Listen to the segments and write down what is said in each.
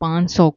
500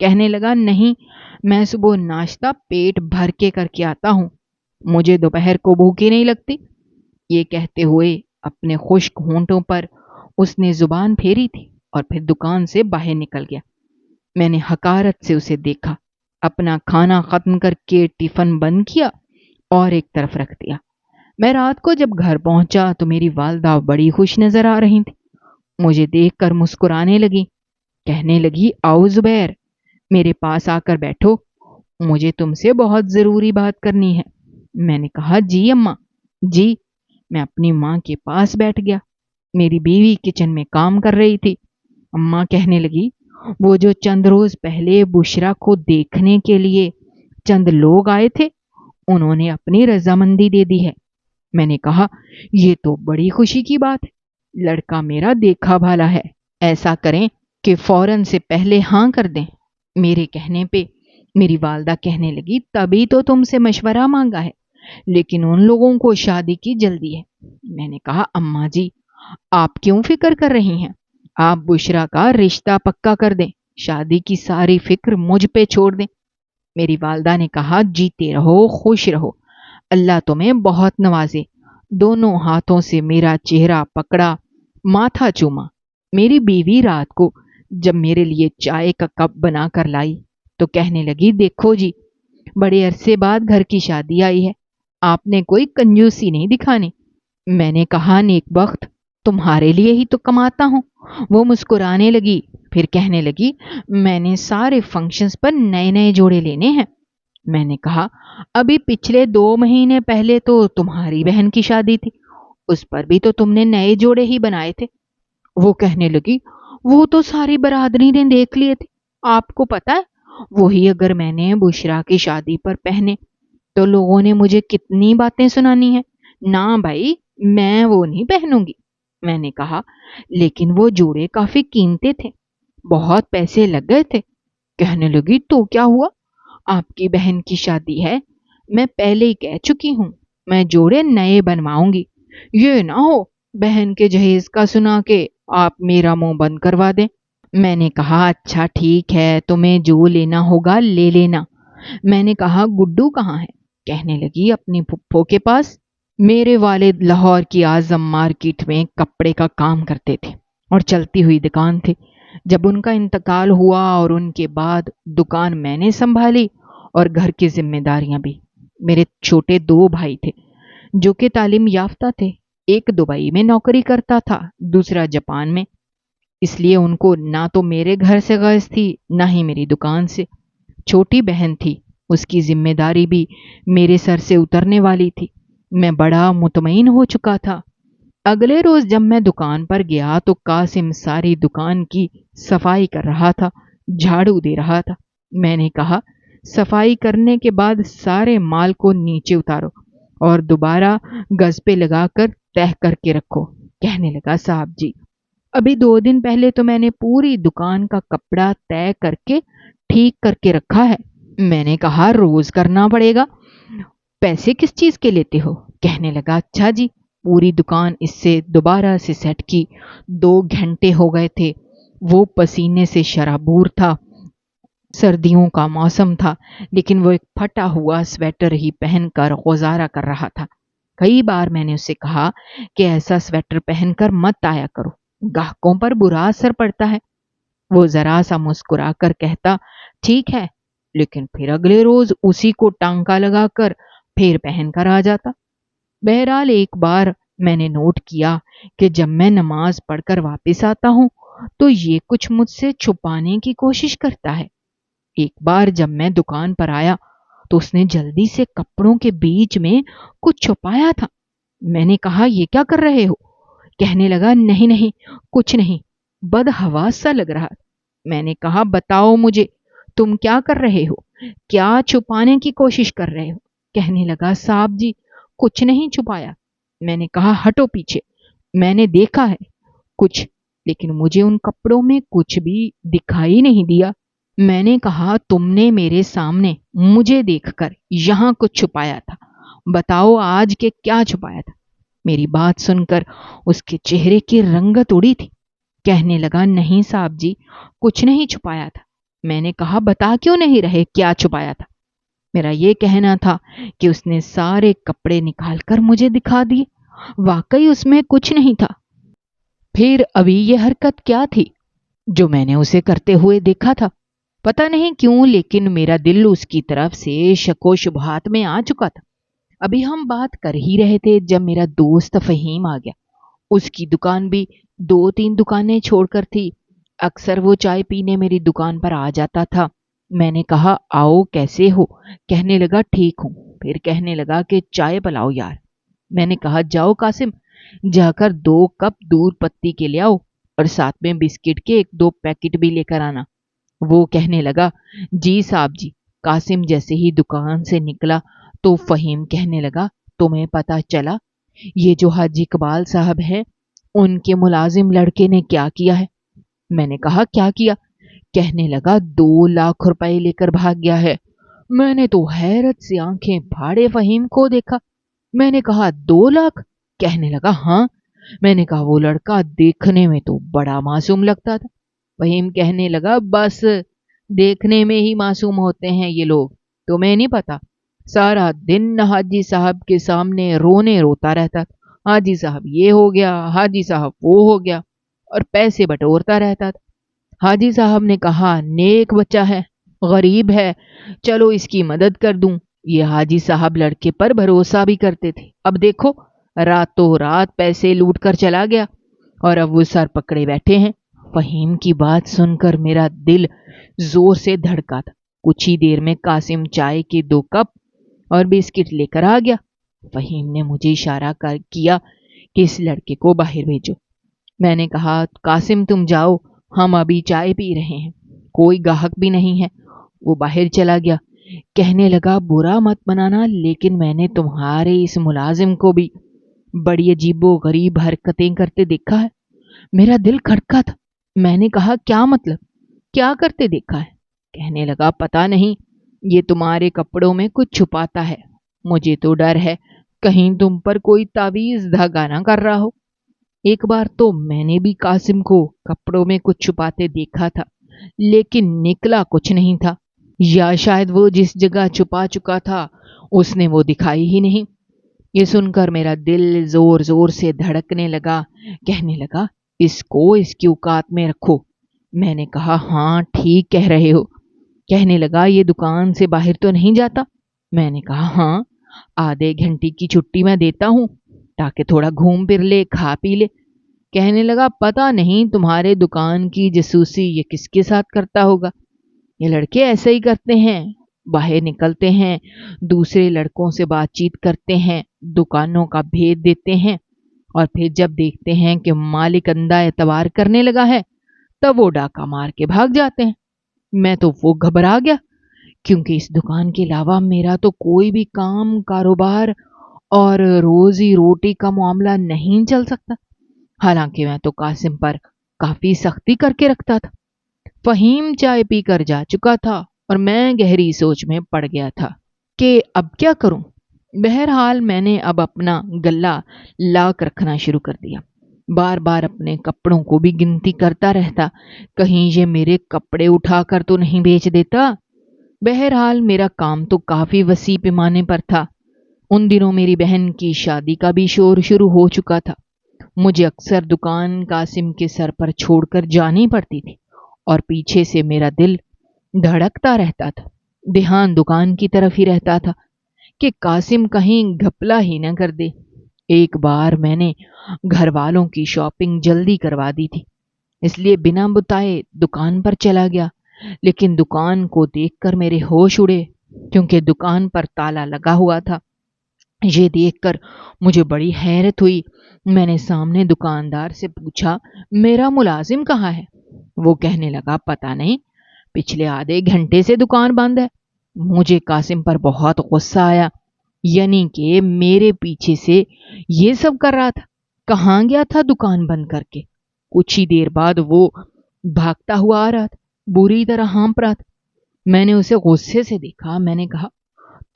کہنے لگا نہیں، میں صبح ناشتہ پیٹ بھر کے کر کے آتا ہوں، مجھے دوپہر کو بھوک ہی نہیں لگتی۔ یہ کہتے ہوئے اپنے خشک ہونٹوں پر اس نے زبان پھیری تھی اور پھر دکان سے باہر نکل گیا۔ میں نے حقارت سے اسے دیکھا، اپنا کھانا ختم کر کے ٹفن بند کیا اور ایک طرف رکھ دیا۔ میں رات کو جب گھر پہنچا تو میری والدہ بڑی خوش نظر آ رہی تھی، مجھے دیکھ کر مسکرانے لگی، کہنے لگی آؤ زبیر، میرے پاس آ کر بیٹھو، مجھے تم سے بہت ضروری بات کرنی ہے۔ میں نے کہا جی اماں جی۔ میں اپنی ماں کے پاس بیٹھ گیا۔ میری بیوی کچن میں کام کر رہی تھی۔ اماں کہنے لگی وہ جو چند روز پہلے بشرا کو دیکھنے کے لیے چند لوگ آئے تھے، انہوں نے اپنی رضامندی دے دی ہے۔ میں نے کہا یہ تو بڑی خوشی کی بات ہے، لڑکا میرا دیکھا بھالا ہے، ایسا کریں کہ فوراً سے پہلے ہاں کر دیں۔ میرے کہنے پہ میری والدہ کہنے لگی تبھی تو تم سے مشورہ مانگا ہے، لیکن ان لوگوں کو شادی کی جلدی ہے۔ میں نے کہا اماں جی آپ کیوں فکر کر رہی ہیں، آپ بشرا کا رشتہ پکا کر دیں، شادی کی ساری فکر مجھ پہ چھوڑ دیں۔ میری والدہ نے کہا جیتے رہو، خوش رہو، اللہ تمہیں بہت نوازے۔ دونوں ہاتھوں سے میرا چہرہ پکڑا، ماتھا چوما۔ میری بیوی رات کو جب میرے لیے چائے کا کپ بنا کر لائی تو کہنے لگی دیکھو جی، بڑے عرصے بعد گھر کی شادی آئی ہے، آپ نے کوئی کنجوسی نہیں دکھانی۔ میں نے کہا نیک بخت، تمہارے لیے ہی تو کماتا ہوں۔ وہ مسکرانے لگی، پھر کہنے لگی میں نے سارے فنکشنز پر نئے نئے جوڑے لینے ہیں۔ میں نے کہا ابھی پچھلے 2 مہینے پہلے تو تمہاری بہن کی شادی تھی، اس پر بھی تو تم نے نئے جوڑے ہی بنائے تھے۔ وہ کہنے لگی وہ تو ساری برادری نے دیکھ لیے تھے، آپ کو پتا ہے وہی اگر میں نے بشرا کی شادی پر پہنے تو لوگوں نے مجھے کتنی باتیں سنانی ہیں۔ نہ بھائی، میں وہ نہیں پہنوں گی۔ میں نے کہا لیکن وہ جوڑے کافی قیمتی تھے، بہت پیسے لگ گئے تھے۔ کہنے لگی تو کیا ہوا، آپ کی بہن کی شادی ہے، میں پہلے ہی کہہ چکی ہوں میں جوڑے نئے بنواؤں گی، یہ نہ ہو بہن کے جہیز کا سنا کے آپ میرا منہ بند کروا دیں۔ میں نے کہا اچھا ٹھیک ہے، تمہیں جو لینا ہوگا لے لینا۔ میں نے کہا گڈو کہاں ہے؟ کہنے لگی اپنی پھپھو کے پاس۔ میرے والد لاہور کی اعظم مارکیٹ میں کپڑے کا کام کرتے تھے اور چلتی ہوئی دکان تھی۔ جب ان کا انتقال ہوا اور ان کے بعد دکان میں نے سنبھالی اور گھر کی ذمہ داریاں بھی۔ میرے چھوٹے 2 بھائی تھے جو کہ تعلیم یافتہ تھے، ایک دبئی میں نوکری کرتا تھا، دوسرا جاپان میں، اس لیے ان کو نہ تو میرے گھر سے غرض تھی نہ ہی میری دکان سے۔ چھوٹی بہن تھی، اس کی ذمہ داری بھی میرے سر سے اترنے والی تھی۔ میں بڑا مطمئن ہو چکا تھا۔ اگلے روز جب میں دکان پر گیا تو قاسم ساری دکان کی صفائی کر رہا تھا، جھاڑو دے رہا تھا۔ میں نے کہا صفائی کرنے کے بعد سارے مال کو نیچے اتارو اور دوبارہ گز پہ لگا کر تہہ کر کے رکھو۔ کہنے لگا صاحب جی ابھی 2 دن پہلے تو میں نے پوری دکان کا کپڑا طے کر کے ٹھیک کر کے رکھا ہے۔ میں نے کہا روز کرنا پڑے گا، پیسے کس چیز کے لیتے ہو؟ کہنے لگا اچھا جی، پوری دکان اس سے دوبارہ سے سیٹ کی، 2 گھنٹے ہو گئے تھے، وہ پسینے سے شرابور تھا، سردیوں کا موسم تھا، لیکن وہ ایک پھٹا ہوا سویٹر ہی پہن کر غزارہ کر رہا تھا۔ کئی بار میں نے اسے کہا کہ ایسا سویٹر پہن کر مت آیا کرو، گاہکوں پر برا اثر پڑتا ہے۔ وہ ذرا سا مسکرا کر کہتا ٹھیک ہے، لیکن پھر اگلے روز اسی کو ٹانکا لگا کر پھر پہن کر آ جاتا۔ بہرحال ایک بار میں نے نوٹ کیا کہ جب میں نماز پڑھ کر واپس آتا ہوں تو یہ کچھ مجھ سے چھپانے کی کوشش کرتا ہے۔ ایک بار جب میں دکان پر آیا تو اس نے جلدی سے کپڑوں کے بیچ میں کچھ چھپایا تھا۔ میں نے کہا یہ کیا کر رہے ہو؟ کہنے لگا نہیں نہیں کچھ نہیں، بدحواس سا لگ رہا۔ میں نے کہا بتاؤ مجھے تم کیا کر رہے ہو، کیا چھپانے کی کوشش کر رہے ہو؟ کہنے لگا صاحب جی کچھ نہیں چھپایا۔ میں نے کہا ہٹو پیچھے، میں نے دیکھا ہے کچھ، لیکن مجھے ان کپڑوں میں کچھ بھی دکھائی نہیں دیا۔ میں نے کہا تم نے میرے سامنے مجھے دیکھ کر یہاں کچھ چھپایا تھا، بتاؤ آج کے کیا چھپایا تھا؟ میری بات سن کر اس کے چہرے کی رنگت اڑی تھی۔ کہنے لگا نہیں صاحب جی کچھ نہیں چھپایا تھا۔ میں نے کہا بتا کیوں نہیں رہے کیا چھپایا تھا؟ میرا یہ کہنا تھا کہ اس نے سارے کپڑے نکال کر مجھے دکھا دیے، واقعی اس میں کچھ نہیں تھا۔ پھر ابھی یہ حرکت کیا تھی جو میں نے اسے کرتے ہوئے دیکھا تھا؟ پتہ نہیں کیوں لیکن میرا دل اس کی طرف سے شک و شبہات میں آ چکا تھا۔ ابھی ہم بات کر ہی رہے تھے جب میرا دوست فہیم آ گیا۔ اس کی دکان بھی 2-3 دکانیں چھوڑ کر تھی۔ اکثر وہ چائے پینے میری دکان پر آ جاتا تھا۔ میں نے کہا آؤ کیسے ہو؟ کہنے لگا ٹھیک ہوں۔ پھر کہنے لگا کہ چائے پلاؤ یار۔ میں نے کہا جاؤ قاسم، جا کر 2 کپ دودھ پتی کے لے آؤ اور ساتھ میں بسکٹ کے 1-2 پیکٹ بھی لے کر آنا۔ وہ کہنے لگا جی صاحب جی۔ قاسم جیسے ہی دکان سے نکلا تو فہیم کہنے لگا تمہیں پتہ چلا یہ جو حاجی اقبال صاحب ہے ان کے ملازم لڑکے نے کیا کیا ہے؟ میں نے کہا کیا کیا؟ کہنے لگا 2 لاکھ روپے لے کر بھاگ گیا ہے۔ میں نے تو حیرت سے آنکھیں پھاڑے فہیم کو دیکھا۔ میں نے کہا 2 لاکھ؟ کہنے لگا ہاں۔ میں نے کہا وہ لڑکا دیکھنے میں تو بڑا معصوم لگتا تھا۔ فہیم کہنے لگا بس دیکھنے میں ہی معصوم ہوتے ہیں یہ لوگ، تمہیں نہیں پتا، سارا دن حاجی صاحب کے سامنے رونے روتا رہتا تھا، حاجی صاحب یہ ہو گیا، حاجی صاحب وہ ہو گیا، اور پیسے بٹورتا رہتا تھا۔ حاجی صاحب نے کہا نیک بچہ ہے، غریب ہے، چلو اس کی مدد کر دوں۔ یہ حاجی صاحب لڑکے پر بھروسہ بھی کرتے تھے۔ اب دیکھو راتوں رات پیسے لوٹ کر چلا گیا اور اب وہ سر پکڑے بیٹھے ہیں۔ فہیم کی بات سن کر میرا دل زور سے دھڑکا تھا۔ کچھ ہی دیر میں قاسم چائے کے 2 کپ اور بسکٹ لے کر آ گیا۔ فہیم نے مجھے اشارہ کیا کہ اس لڑکے کو باہر بھیجو۔ میں نے کہا قاسم تم جاؤ، ہم ابھی چائے پی رہے ہیں، کوئی گاہک بھی نہیں ہے۔ وہ باہر چلا گیا۔ کہنے لگا برا مت بنانا لیکن میں نے تمہارے اس ملازم کو بھی بڑی عجیب و غریب حرکتیں کرتے دیکھا ہے۔ میرا دل کھٹکا تھا۔ میں نے کہا کیا مطلب؟ کیا کرتے دیکھا ہے؟ کہنے لگا پتہ نہیں، یہ تمہارے کپڑوں میں کچھ چھپاتا ہے، مجھے تو ڈر ہے کہیں تم پر کوئی تعویذ دھاگا نہ کر رہا ہو۔ ایک بار تو میں نے بھی قاسم کو کپڑوں میں کچھ چھپاتے دیکھا تھا لیکن نکلا کچھ نہیں تھا، یا شاید وہ جس جگہ چھپا چکا تھا اس نے وہ دکھائی ہی نہیں۔ یہ سن کر میرا دل زور زور سے دھڑکنے لگا۔ کہنے لگا اس کو اس کی اوقات میں رکھو۔ میں نے کہا ہاں ٹھیک کہہ رہے ہو۔ کہنے لگا یہ دکان سے باہر تو نہیں جاتا؟ میں نے کہا ہاں، آدھے گھنٹے کی چھٹی میں دیتا ہوں تاکہ تھوڑا گھوم پھر لے، کھا پی لے۔ کہنے لگا پتہ نہیں تمہارے دکان کی جاسوسی یہ کس کے ساتھ کرتا ہوگا، یہ لڑکے ایسے ہی کرتے ہیں، باہر نکلتے ہیں، دوسرے لڑکوں سے بات چیت کرتے ہیں، دکانوں کا بھید دیتے ہیں، اور پھر جب دیکھتے ہیں کہ مالک اندھا اعتبار کرنے لگا ہے تب وہ ڈاکہ مار کے بھاگ جاتے ہیں۔ میں تو وہ گھبرا گیا کیونکہ اس دکان کے علاوہ میرا تو کوئی بھی کام کاروبار اور روزی روٹی کا معاملہ نہیں چل سکتا، حالانکہ میں تو قاسم پر کافی سختی کر کے رکھتا تھا۔ فہیم چائے پی کر جا چکا تھا اور میں گہری سوچ میں پڑ گیا تھا کہ اب کیا کروں۔ بہرحال میں نے اب اپنا گلہ لاک رکھنا شروع کر دیا، بار بار اپنے کپڑوں کو بھی گنتی کرتا رہتا، کہیں یہ میرے کپڑے اٹھا کر تو نہیں بیچ دیتا۔ بہرحال میرا کام تو کافی وسیع پیمانے پر تھا۔ ان دنوں میری بہن کی شادی کا بھی شور شروع ہو چکا تھا۔ مجھے اکثر دکان قاسم کے سر پر چھوڑ کر جانی پڑتی تھی اور پیچھے سے میرا دل دھڑکتا رہتا تھا، دھیان دکان کی طرف ہی رہتا تھا کہ قاسم کہیں گھپلا ہی نہ کر دے۔ ایک بار میں نے گھر والوں کی شاپنگ جلدی کروا دی تھی، اس لیے بنا بتائے دکان پر چلا گیا، لیکن دکان کو دیکھ کر میرے ہوش اڑے کیونکہ دکان پر تالا لگا ہوا تھا۔ یہ دیکھ کر مجھے بڑی حیرت ہوئی۔ میں نے سامنے دکاندار سے پوچھا میرا ملازم کہاں ہے؟ وہ کہنے لگا پتہ نہیں، پچھلے آدھے گھنٹے سے دکان بند ہے۔ مجھے قاسم پر بہت غصہ آیا، یعنی کہ میرے پیچھے سے یہ سب کر رہا تھا، کہاں گیا تھا دکان بند کر کے؟ کچھ ہی دیر بعد وہ بھاگتا ہوا آ رہا تھا، بری طرح ہانپ رہا تھا۔ میں نے اسے غصے سے دیکھا۔ میں نے کہا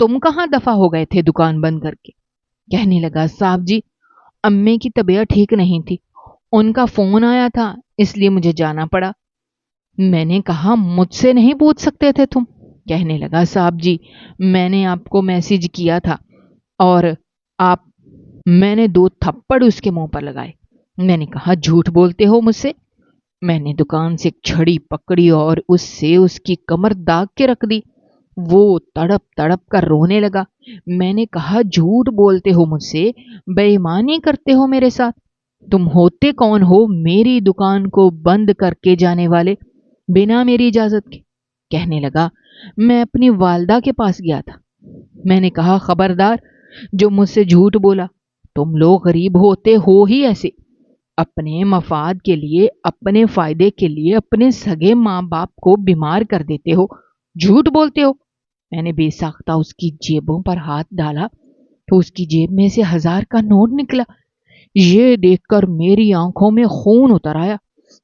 تم کہاں دفع ہو گئے تھے دکان بند کر کے؟ کہنے لگا صاحب جی امی کی طبیعت ٹھیک نہیں تھی، ان کا فون آیا تھا اس لیے مجھے جانا پڑا۔ میں نے کہا مجھ سے نہیں پوچھ سکتے تھے تم؟ کہنے لگا صاحب جی میں نے آپ کو میسج کیا تھا اور آپ میں نے 2 تھپڑ اس کے منہ پر لگائے۔ میں نے کہا جھوٹ بولتے ہو مجھ سے؟ میں نے دکان سے ایک چھڑی پکڑی اور اس سے اس کی کمر داغ کے رکھ دی۔ وہ تڑپ تڑپ کر رونے لگا۔ میں نے کہا جھوٹ بولتے ہو مجھ سے، بے ایمانی کرتے ہو میرے ساتھ؟ تم ہوتے کون ہو میری دکان کو بند کر کے جانے والے بنا میری اجازت کے؟ کہنے لگا میں اپنی والدہ کے پاس گیا تھا۔ میں نے کہا خبردار جو مجھ سے جھوٹ بولا، تم لوگ غریب ہوتے ہو ہی ایسے، اپنے مفاد کے لیے اپنے فائدے کے لیے اپنے سگے ماں باپ کو بیمار کر دیتے ہو، جھوٹ بولتے ہو۔ میں نے بے ساختہ اس کی جیبوں پر ہاتھ ڈالا تو اس کی جیب میں سے 1000 کا نوٹ نکلا۔ یہ دیکھ کر میری آنکھوں میں خون اتر آیا۔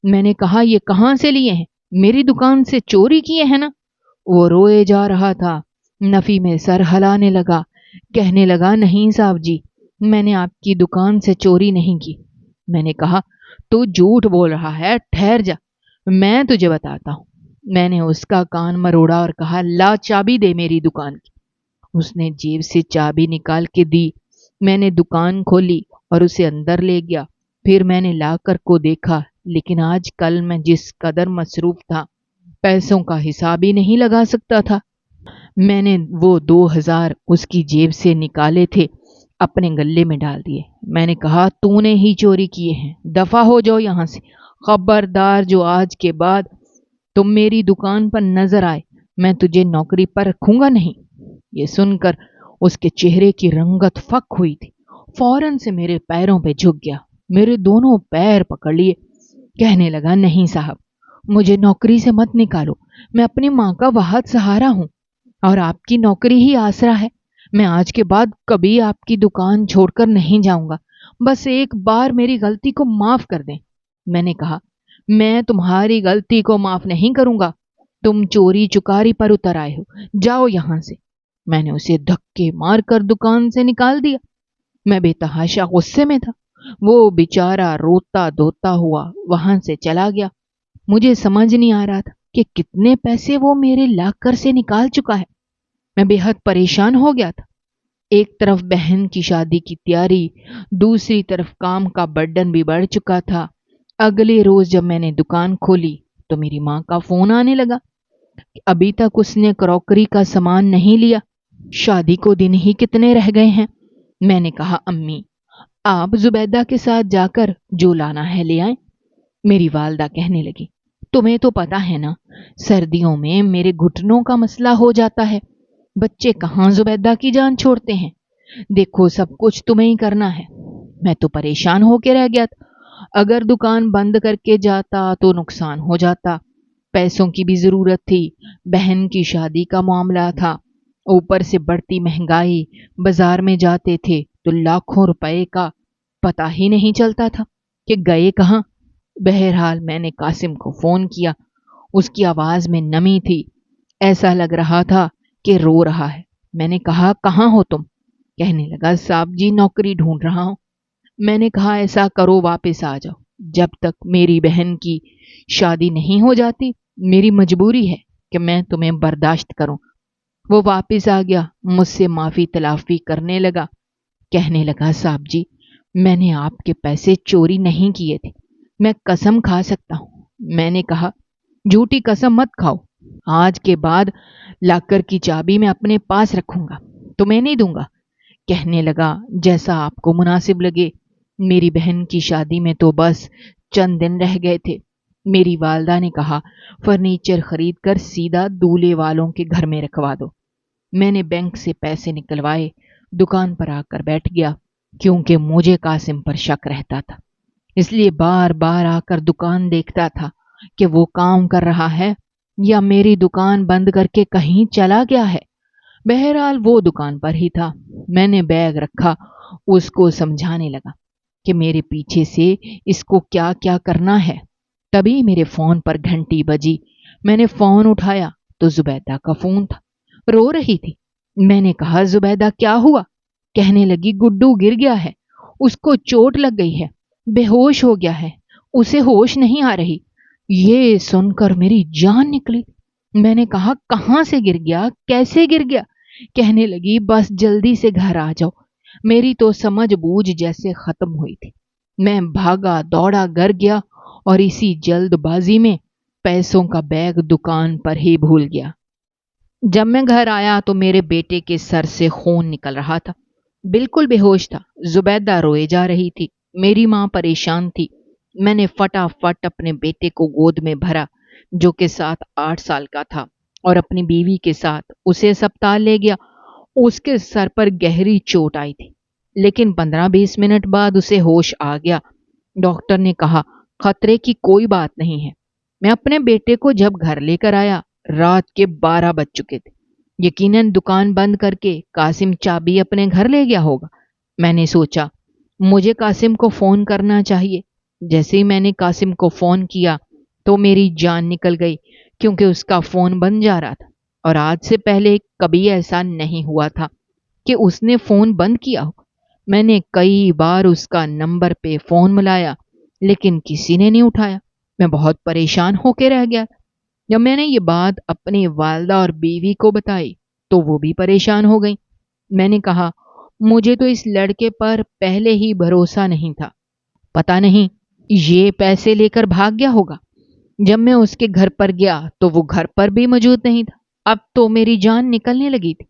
میں نے کہا یہ کہاں سے لیے ہیں؟ میری دکان سے چوری کیے ہیں نا؟ وہ روئے جا رہا تھا، نفی میں سر ہلانے لگا، کہنے لگا نہیں صاحب جی میں نے آپ کی دکان سے چوری نہیں کی۔ میں نے کہا تو جھوٹ بول رہا ہے، ٹھہر جا میں تجھے بتاتا ہوں۔ میں نے اس کا کان مروڑا اور کہا لا چابی دے میری دکان کی۔ اس نے جیب سے چابی نکال کے دی۔ میں نے دکان کھولی اور اسے اندر لے گیا۔ پھر میں نے لا کر کو دیکھا، لیکن آج کل میں جس قدر مصروف تھا پیسوں کا حساب ہی نہیں لگا سکتا تھا۔ میں نے وہ 2000 اس کی جیب سے نکالے تھے اپنے گلے میں ڈال دیے۔ میں نے کہا تو نے ہی چوری کیے ہیں، دفع ہو جاؤ یہاں سے، خبردار جو آج کے بعد تم میری دکان پر نظر آئے میں تجھے نوکری پر رکھوں گا نہیں۔ یہ سن کر اس کے چہرے کی رنگت فک ہوئی تھی، فوراً سے میرے پیروں پہ جھک گیا، میرے دونوں پیر پکڑ لیے، کہنے لگا نہیں صاحب مجھے نوکری سے مت نکالو، میں اپنی ماں کا واحد سہارا ہوں اور آپ کی نوکری ہی آسرا ہے۔ میں آج کے بعد کبھی آپ کی دکان چھوڑ کر نہیں جاؤں گا، بس ایک بار میری غلطی کو معاف کر دیں۔ میں نے کہا میں تمہاری غلطی کو معاف نہیں کروں گا، تم چوری چکاری پر اتر آئے ہو، جاؤ یہاں سے۔ میں نے اسے دھکے مار کر دکان سے نکال دیا۔ میں بے تحاشا غصے میں تھا۔ وہ بیچارہ روتا دھوتا ہوا وہاں سے چلا گیا۔ مجھے سمجھ نہیں آ رہا تھا کہ کتنے پیسے وہ میرے لاکر سے نکال چکا ہے۔ میں بے حد پریشان ہو گیا تھا۔ ایک طرف بہن کی شادی کی تیاری، دوسری طرف کام کا برڈن بھی بڑھ چکا تھا۔ اگلے روز جب میں نے دکان کھولی تو میری ماں کا فون آنے لگا کہ ابھی تک اس نے کروکری کا سامان نہیں لیا، شادی کو دن ہی کتنے رہ گئے ہیں۔ میں نے کہا امی آپ زبیدہ کے ساتھ جا کر جو لانا ہے لے آئیں۔ میری والدہ کہنے لگی تمہیں تو پتا ہے نا سردیوں میں میرے گھٹنوں کا مسئلہ ہو جاتا ہے، بچے کہاں زبیدہ کی جان چھوڑتے ہیں، دیکھو سب کچھ تمہیں ہی کرنا ہے۔ میں تو پریشان ہو کے رہ گیا تھا، اگر دکان بند کر کے جاتا تو نقصان ہو جاتا، پیسوں کی بھی ضرورت تھی، بہن کی شادی کا معاملہ تھا، اوپر سے بڑھتی مہنگائی، بازار میں جاتے تھے تو لاکھوں روپے کا پتہ ہی نہیں چلتا تھا کہ گئے کہاں۔ بہرحال میں نے قاسم کو فون کیا، اس کی آواز میں نمی تھی، ایسا لگ رہا تھا کہ رو رہا ہے۔ میں نے کہا کہاں ہو تم؟ کہنے لگا صاحب جی نوکری ڈھونڈ رہا ہوں۔ میں نے کہا ایسا کرو واپس آ جاؤ، جب تک میری بہن کی شادی نہیں ہو جاتی میری مجبوری ہے کہ میں تمہیں برداشت کروں۔ وہ واپس آ گیا، مجھ سے معافی تلافی کرنے لگا، کہنے لگا صاحب جی میں نے آپ کے پیسے چوری نہیں کیے تھے، میں قسم کھا سکتا ہوں۔ میں نے کہا جھوٹی قسم مت کھاؤ، آج کے بعد لاکر کی چابی میں اپنے پاس رکھوں گا، تمہیں نہیں دوں گا۔ کہنے لگا جیسا آپ کو مناسب لگے، میری بہن کی شادی میں تو بس چند دن رہ گئے تھے۔ میری والدہ نے کہا فرنیچر خرید کر سیدھا دولہے والوں کے گھر میں رکھوا دو۔ میں نے بینک سے پیسے نکلوائے، دکان پر آ کر بیٹھ گیا، کیونکہ مجھے قاسم پر شک رہتا تھا، اس لیے بار بار آ کر دکان دیکھتا تھا کہ وہ کام کر رہا ہے یا میری دکان بند کر کے کہیں چلا گیا ہے۔ بہرحال وہ دکان پر ہی تھا۔ میں نے بیگ رکھا، اس کو سمجھانے لگا کہ میرے پیچھے سے اس کو کیا کیا کرنا ہے۔ تبھی میرے فون پر گھنٹی بجی، میں نے فون اٹھایا تو زبیدہ کا فون تھا، رو رہی تھی۔ میں نے کہا زبیدہ کیا ہوا؟ کہنے لگی گڈو گر گیا ہے، اس کو چوٹ لگ گئی ہے، بے ہوش ہو گیا ہے، اسے ہوش نہیں آ رہی، یہ سن کر میری جان نکلی۔ میں نے کہا کہاں سے گر گیا، کیسے گر گیا؟ کہنے لگی بس جلدی سے گھر آ جاؤ۔ میری تو سمجھ بوجھ جیسے ختم ہوئی تھی۔ میں بھاگا دوڑا گھر گیا اور اسی جلد بازی میں پیسوں کا بیگ دکان پر ہی بھول گیا۔ جب میں گھر آیا تو میرے بیٹے کے سر سے خون نکل رہا تھا، بالکل بے ہوش تھا۔ زبیدہ روئے جا رہی تھی، میری ماں پریشان تھی۔ میں نے فٹافٹ اپنے بیٹے کو گود میں بھرا جو کہ 7-8 سال کا تھا اور اپنی بیوی کے ساتھ اسے اسپتال لے گیا۔ اس کے سر پر گہری چوٹ آئی تھی لیکن 15-20 منٹ بعد اسے ہوش آ گیا۔ ڈاکٹر نے کہا خطرے کی کوئی بات نہیں ہے۔ میں اپنے بیٹے کو جب گھر لے کر آیا رات کے 12 بج چکے تھے۔ یقیناً دکان بند کر کے قاسم چابی اپنے گھر لے گیا ہوگا۔ میں نے سوچا مجھے قاسم کو فون کرنا چاہیے۔ جیسے ہی میں نے قاسم کو فون کیا تو میری جان نکل گئی کیونکہ اس کا فون بند جا رہا تھا اور آج سے پہلے کبھی ایسا نہیں ہوا تھا کہ اس نے فون بند کیا ہو۔ میں نے کئی بار اس کا نمبر پہ فون ملایا لیکن کسی نے نہیں اٹھایا۔ میں بہت پریشان ہو کے رہ گیا۔ جب میں نے یہ بات اپنی والدہ اور بیوی کو بتائی تو وہ بھی پریشان ہو گئیں۔ میں نے کہا مجھے تو اس لڑکے پر پہلے ہی بھروسہ نہیں تھا، پتہ نہیں یہ پیسے لے کر بھاگ گیا ہوگا۔ جب میں اس کے گھر پر گیا تو وہ گھر پر بھی موجود نہیں تھا۔ اب تو میری جان نکلنے لگی تھی۔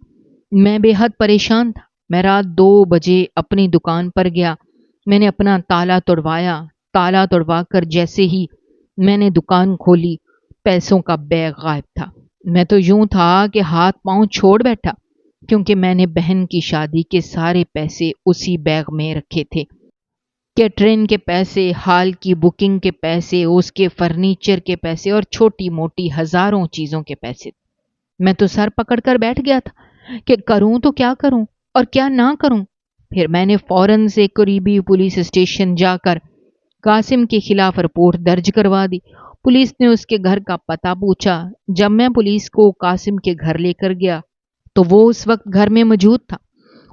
میں بے حد پریشان تھا۔ میں رات 2 بجے اپنی دکان پر گیا۔ میں نے اپنا تالا توڑوایا۔ تالا توڑوا کر جیسے ہی میں نے دکان کھولی پیسوں کا بیگ غائب تھا۔ میں تو یوں تھا کہ ہاتھ پاؤں چھوڑ بیٹھا کیونکہ میں نے بہن کی شادی کے سارے پیسے اسی بیگ میں رکھے تھے۔ کیٹرین کے پیسے، ہال کی بکنگ کے پیسے، اس کے فرنیچر کے پیسے اور چھوٹی موٹی ہزاروں چیزوں کے پیسے۔ میں تو سر پکڑ کر بیٹھ گیا تھا کہ کروں تو کیا کروں اور کیا نہ کروں۔ پھر میں نے فوراً سے قریبی پولیس اسٹیشن جا کر قاسم کے خلاف رپورٹ درج کروا دی۔ پولیس نے اس کے گھر کا پتہ پوچھا۔ جب میں پولیس کو قاسم کے گھر لے کر گیا تو وہ اس وقت گھر میں موجود تھا۔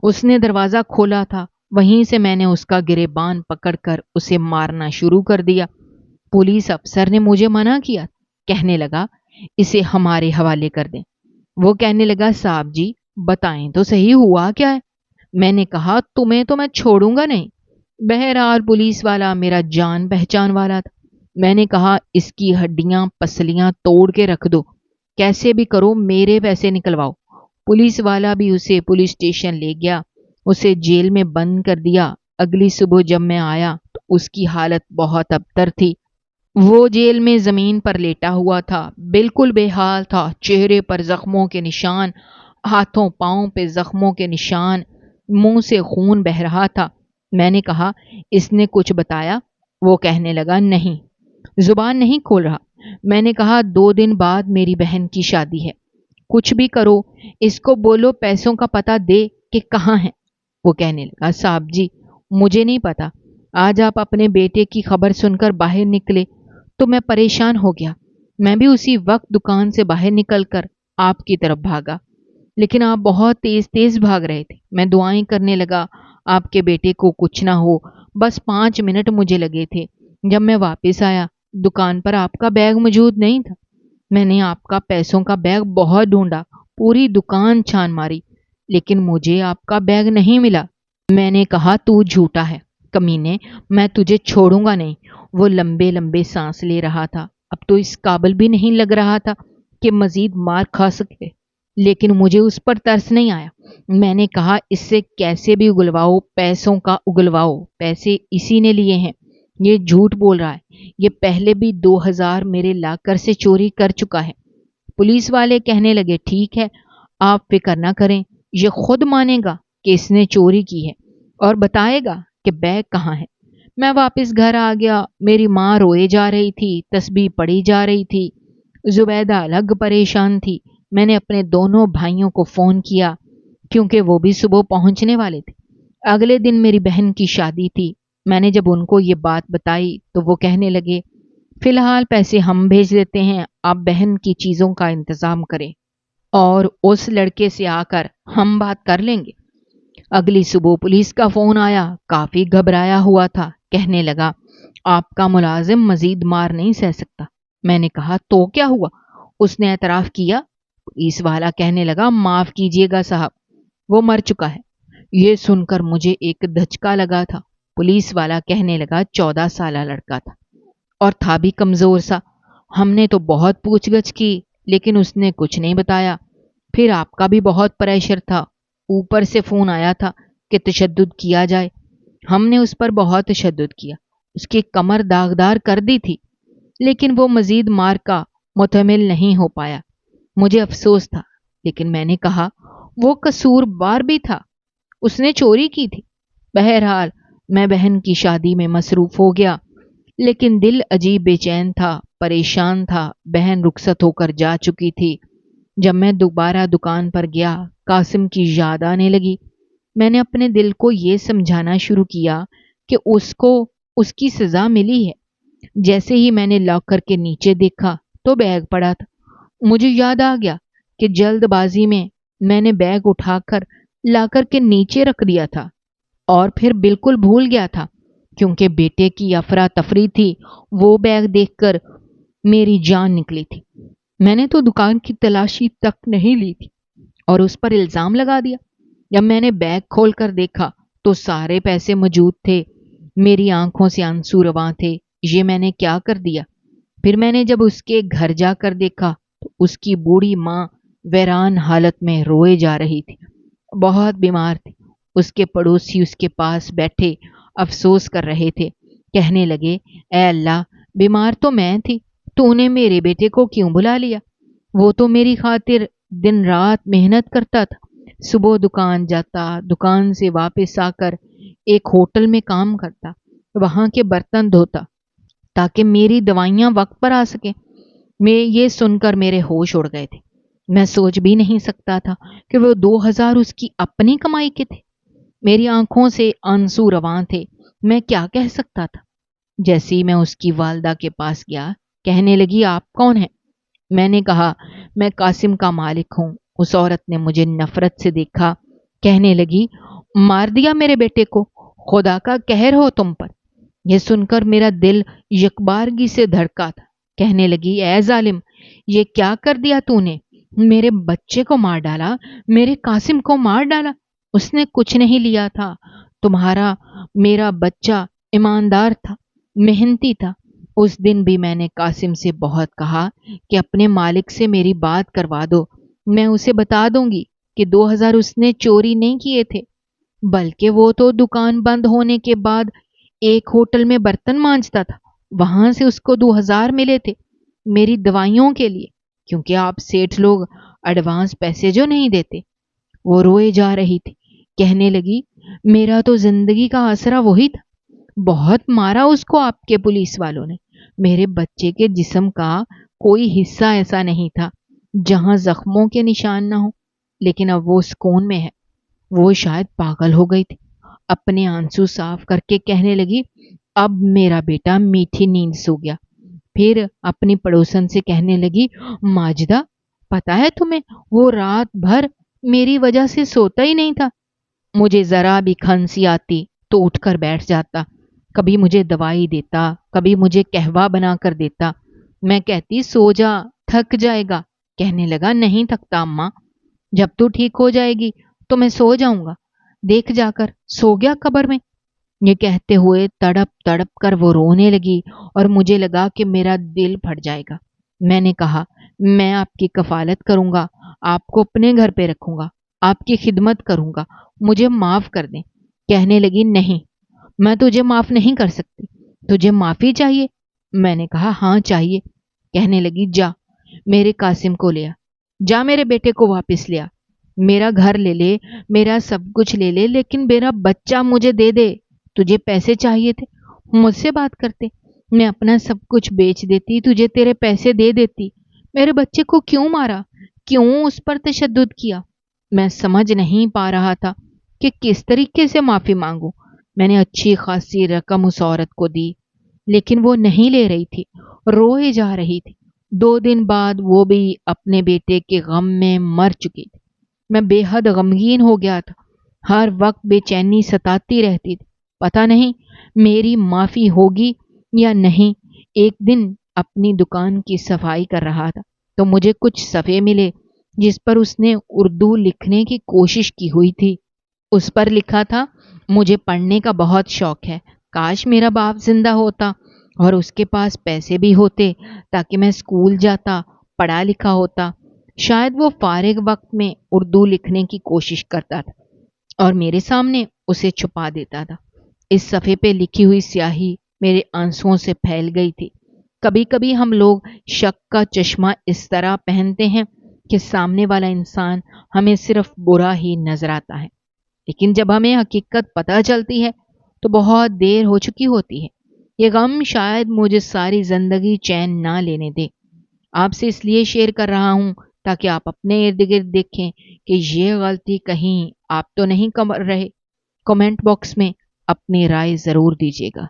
اس نے دروازہ کھولا تھا۔ وہیں سے میں نے اس کا گریبان پکڑ کر اسے مارنا شروع کر دیا۔ پولیس افسر نے مجھے منع کیا، کہنے لگا اسے ہمارے حوالے کر دیں۔ وہ کہنے لگا صاحب جی بتائیں تو صحیح ہوا کیا ہے؟ میں نے کہا تمہیں تو میں چھوڑوں گا نہیں۔ بہرحال پولیس والا میرا جان پہچان والا تھا۔ میں نے کہا اس کی ہڈیاں پسلیاں توڑ کے رکھ دو، کیسے بھی کرو میرے پیسے نکلواؤ۔ پولیس والا بھی اسے پولیس اسٹیشن لے گیا، اسے جیل میں بند کر دیا۔ اگلی صبح جب میں آیا تو اس کی حالت بہت ابتر تھی۔ وہ جیل میں زمین پر لیٹا ہوا تھا، بالکل بے حال تھا، چہرے پر زخموں کے نشان، ہاتھوں پاؤں پہ زخموں کے نشان، منہ سے خون بہہ رہا تھا۔ میں نے کہا اس نے کچھ بتایا؟ وہ کہنے لگا نہیں، زبان نہیں کھول رہا۔ میں نے کہا 2 دن بعد میری بہن کی شادی ہے، کچھ بھی کرو اس کو بولو پیسوں کا پتہ دے کہ کہاں ہے۔ وہ کہنے لگا صاحب جی مجھے نہیں پتا، آج آپ اپنے بیٹے کی خبر سن کر باہر نکلے تو میں پریشان ہو گیا۔ میں بھی اسی وقت دکان سے باہر نکل کر آپ کی طرف بھاگا لیکن آپ بہت تیز تیز بھاگ رہے تھے۔ میں دعائیں کرنے لگا آپ کے بیٹے کو کچھ نہ ہو، بس 5 منٹ مجھے لگے تھے۔ جب میں واپس آیا دکان پر آپ کا بیگ موجود نہیں تھا۔ میں نے آپ کا پیسوں کا بیگ بہت ڈھونڈا، پوری دکان چھان ماری لیکن مجھے آپ کا بیگ نہیں ملا۔ میں نے کہا تو جھوٹا ہے کمینے، میں تجھے چھوڑوں گا نہیں۔ وہ لمبے لمبے سانس لے رہا تھا، اب تو اس قابل بھی نہیں لگ رہا تھا کہ مزید مار کھا سکے، لیکن مجھے اس پر ترس نہیں آیا۔ میں نے کہا اس سے کیسے بھی اگلواؤ، پیسوں کا اگلواؤ، پیسے اسی نے لیے ہیں، یہ جھوٹ بول رہا ہے، یہ پہلے بھی 2000 میرے لاکر سے چوری کر چکا ہے۔ پولیس والے کہنے لگے ٹھیک ہے آپ فکر نہ کریں، یہ خود مانے گا کہ اس نے چوری کی ہے اور بتائے گا کہ بیگ کہاں ہے۔ میں واپس گھر آ گیا، میری ماں روئے جا رہی تھی، تسبیح پڑھی جا رہی تھی، زبیدہ الگ پریشان تھی۔ میں نے اپنے دونوں بھائیوں کو فون کیا کیونکہ وہ بھی صبح پہنچنے والے تھے۔ اگلے دن میری بہن کی شادی تھی۔ میں نے جب ان کو یہ بات بتائی تو وہ کہنے لگے فی الحال پیسے ہم بھیج دیتے ہیں، آپ بہن کی چیزوں کا انتظام کریں اور اس لڑکے سے آ کر ہم بات کر لیں گے۔ اگلی صبح پولیس کا فون آیا، کافی گھبرایا ہوا تھا، کہنے لگا آپ کا ملازم مزید مار نہیں سہ سکتا، میں نے کہا تو کیا ہوا؟ اس نے اعتراف کیا۔ پولیس والا کہنے لگا معاف کیجیے گا صاحب، وہ مر چکا ہے۔ یہ سن کر مجھے ایک دھچکا لگا تھا۔ پولیس والا کہنے لگا 14 سالہ لڑکا تھا اور تھا بھی کمزور سا۔ ہم نے تو بہت پوچھ گچھ کی لیکن اس نے کچھ نہیں بتایا۔ پھر آپ کا بھی بہت پریشر تھا، اوپر سے فون آیا تھا کہ تشدد کیا جائے۔ ہم نے اس پر بہت تشدد کیا، اس کی کمر داغدار کر دی تھی، لیکن وہ مزید مار کا متحمل نہیں ہو پایا۔ مجھے افسوس تھا، لیکن میں نے کہا وہ قصور بار بھی تھا، اس نے چوری کی تھی۔ بہرحال میں بہن کی شادی میں مصروف ہو گیا، لیکن دل عجیب بے چین تھا، پریشان تھا۔ بہن رخصت ہو کر جا چکی تھی۔ جب میں دوبارہ دکان پر گیا، قاسم کی یاد آنے لگی۔ میں نے اپنے دل کو یہ سمجھانا شروع کیا کہ اس کو اس کی سزا ملی ہے۔ جیسے ہی میں نے لاکر کے نیچے دیکھا تو بیگ پڑا تھا۔ مجھے یاد آ گیا کہ جلد بازی میں نے بیگ اٹھا کر لاکر کے نیچے رکھ دیا تھا اور پھر بالکل بھول گیا تھا، کیونکہ بیٹے کی افراتفری تھی۔ وہ بیگ دیکھ کر میری جان نکلی تھی۔ میں نے تو دکان کی تلاشی تک نہیں لی تھی اور اس پر الزام لگا دیا۔ جب میں نے بیگ کھول کر دیکھا تو سارے پیسے موجود تھے۔ میری آنکھوں سے آنسو رواں تھے۔ یہ میں نے کیا کر دیا؟ پھر میں نے جب اس کے گھر جا کر دیکھا تو اس کی بوڑھی ماں ویران حالت میں روئے جا رہی تھی، بہت بیمار تھی۔ اس کے پڑوسی اس کے پاس بیٹھے افسوس کر رہے تھے، کہنے لگے اے اللہ، بیمار تو میں تھی، تو نے میرے بیٹے کو کیوں بلا لیا؟ وہ تو میری خاطر دن رات محنت کرتا تھا، صبح دکان جاتا، دکان سے واپس آ کر ایک ہوٹل میں کام کرتا، وہاں کے برتن دھوتا تاکہ میری دوائیاں وقت پر آ سکیں۔ میں یہ سن کر میرے ہوش اڑ گئے تھے۔ میں سوچ بھی نہیں سکتا تھا کہ وہ 2000 اس کی اپنی کمائی کے تھے۔ میری آنکھوں سے آنسو رواں تھے۔ میں کیا کہہ سکتا تھا؟ جیسے ہی میں اس کی والدہ کے پاس گیا، کہنے لگی آپ کون ہیں؟ میں نے کہا میں قاسم کا مالک ہوں۔ اس عورت نے مجھے نفرت سے دیکھا، کہنے لگی مار دیا میرے بیٹے کو، خدا کا قہر ہو تم پر۔ یہ سن کر میرا دل یکبارگی سے دھڑکا تھا۔ کہنے لگی اے ظالم، یہ کیا کر دیا تو نے؟ میرے بچے کو مار ڈالا، میرے قاسم کو مار ڈالا۔ اس نے کچھ نہیں لیا تھا۔ تمہارا میرا بچہ ایماندار تھا، محنتی تھا۔ اس دن بھی میں نے قاسم سے بہت کہا کہ اپنے مالک سے میری بات کروا دو، میں اسے بتا دوں گی کہ 2000 اس نے چوری نہیں کیے تھے، بلکہ وہ تو دکان بند ہونے کے بعد ایک ہوٹل میں برتن مانجتا تھا، وہاں سے اس کو 2000 ملے تھے میری دوائیوں کے لیے، کیونکہ آپ سیٹھ لوگ ایڈوانس پیسے جو نہیں دیتے۔ وہ روئے جا رہی تھی، کہنے لگی میرا تو زندگی کا آسرا وہی تھا، بہت مارا اس کو آپ کے پولیس والوں نے۔ میرے بچے کے جسم کا کوئی حصہ ایسا نہیں تھا جہاں زخموں کے نشان نہ ہو، لیکن اب وہ سکون میں ہے۔ وہ شاید پاگل ہو گئی تھی۔ اپنے آنسو صاف کر کے کہنے لگی اب میرا بیٹا میٹھی نیند سو گیا۔ پھر اپنی پڑوسن سے کہنے لگی ماجدہ، پتا ہے تمہیں وہ رات بھر میری وجہ سے سوتا ہی نہیں تھا۔ مجھے ذرا بھی کھانسی آتی تو اٹھ کر بیٹھ جاتا، کبھی مجھے دوائی دیتا، کبھی مجھے قہوہ بنا کر دیتا۔ میں کہتی سو جا، تھک جائے گا۔ کہنے لگا نہیں تھکتا اماں، جب تو ٹھیک ہو جائے گی تو میں سو جاؤں گا، دیکھ جا کر سو گیا قبر میں۔ یہ کہتے ہوئے تڑپ تڑپ کر وہ رونے لگی اور مجھے لگا کہ میرا دل پھٹ جائے گا۔ میں نے کہا میں آپ کی کفالت کروں گا، آپ کو اپنے گھر پہ رکھوں گا، آپ کی خدمت کروں گا، مجھے معاف کر دیں۔ کہنے لگی نہیں، میں تجھے معاف نہیں کر سکتی، تجھے معافی چاہیے۔ میں نے کہا ہاں چاہیے۔ کہنے لگی جا میرے قاسم کو لیا، جا میرے بیٹے کو واپس لیا، میرا گھر لے لے، میرا سب کچھ لے لے، لیکن میرا بچہ مجھے دے دے۔ تجھے پیسے چاہیے تھے، مجھ سے بات کرتے، میں اپنا سب کچھ بیچ دیتی، تجھے تیرے پیسے دے دیتی۔ میرے بچے کو کیوں مارا؟ کیوں اس پر تشدد کیا؟ میں سمجھ نہیں پا رہا تھا کہ کس طریقے سے معافی مانگوں۔ میں نے اچھی خاصی رقم اس عورت کو دی، لیکن وہ نہیں لے رہی تھی، روئے جا رہی تھی۔ 2 دن بعد وہ بھی اپنے بیٹے کے غم میں مر چکی تھی۔ میں بے حد غمگین ہو گیا تھا، ہر وقت بے چینی ستاتی رہتی تھی، پتہ نہیں میری معافی ہوگی یا نہیں۔ ایک دن اپنی دکان کی صفائی کر رہا تھا تو مجھے کچھ صفحے ملے جس پر اس نے اردو لکھنے کی کوشش کی ہوئی تھی۔ اس پر لکھا تھا، مجھے پڑھنے کا بہت شوق ہے، کاش میرا باپ زندہ ہوتا اور اس کے پاس پیسے بھی ہوتے تاکہ میں اسکول جاتا، پڑھا لکھا ہوتا۔ شاید وہ فارغ وقت میں اردو لکھنے کی کوشش کرتا تھا اور میرے سامنے اسے چھپا دیتا تھا۔ اس صفحے پہ لکھی ہوئی سیاہی میرے آنسوؤں سے پھیل گئی تھی۔ کبھی کبھی ہم لوگ شک کا چشمہ اس طرح پہنتے ہیں کہ سامنے والا انسان ہمیں صرف برا ہی نظر آتا ہے، لیکن جب ہمیں حقیقت پتہ چلتی ہے تو بہت دیر ہو چکی ہوتی ہے۔ یہ غم شاید مجھے ساری زندگی چین نہ لینے دے۔ آپ سے اس لیے شیئر کر رہا ہوں تاکہ آپ اپنے ارد گرد دیکھیں کہ یہ غلطی کہیں آپ تو نہیں کر رہے۔ کمنٹ باکس میں اپنی رائے ضرور دیجیے گا۔